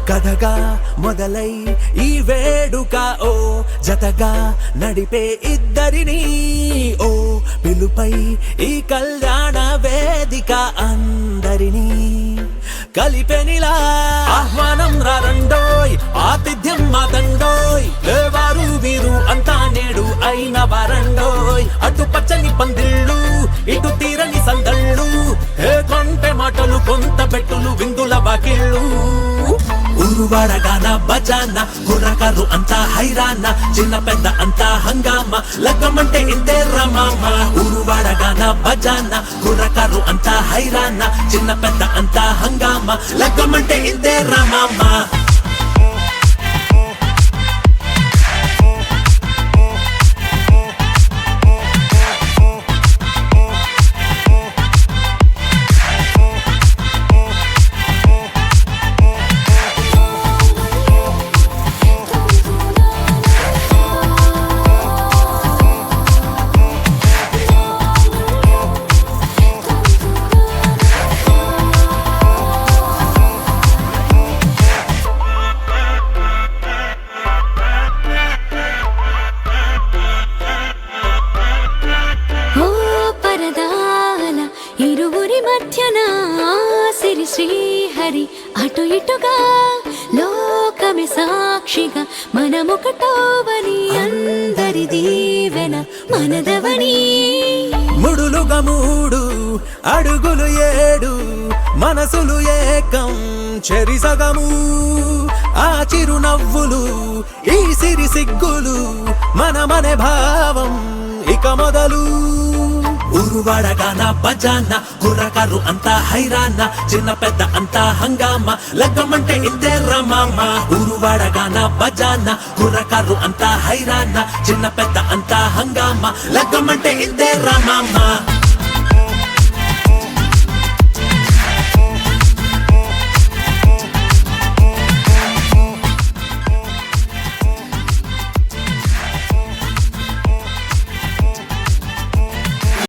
కథగా మొదలై ఈ వేడుక ఓ జతగా నడిపే ఇద్దరిని ఓ పిలుపై ఈ కళ్యాణ వేదిక అందరినీ కలిపెనిలా ఆహ్వానం రారండోయ్ ఆతిథ్యం మాతండోయ్ లేవారు వీరు అంతా నేడు అయిన వారండోయ్ అటు పచ్చని పందిళ్ళు ఇటు తీరని సందళ్ళు ఏ కొంటె మాటలు కొంత పెట్టులు విందుల వాకిళ్ళు ఊరువాడగాన బజాన కుర్రకారు అంతా హైరాన చిన్న పెద్ద అంతా హంగామా లగ్గమంటే ఇంతే రమామ ఊరువాడగాన బజాన కుర్రకారు అంతా హైరాన చిన్న పెద్ద అంతా హంగామా లగ్గమంటే ఇంతే రమామ ఇరువురి మధ్యన సిరి శ్రీహరి అటు ఇటుగా లోకమే సాక్షిగా మనముకటోవని అందరి దీవెన మనదవని ముడులుగా మూడు అడుగులు ఏడు మనసులు ఏకం చెరిసగము ఆ చిరునవ్వులు ఈ సిరి సిగ్గులు మనమనే భావం ఇక మొదలు ఊరువాడగాన బజాన కుర్రకారు అంతా హైరాన చిన్న పెద్ద అంతా హంగామా లగ్గమంటే ఇంతే రమామ ఊరువాడగాన బజాన కుర్రకారు అంతా హైరాన చిన్న పెద్ద అంతా హంగామా లగ్గమంటే ఇంతే రమామ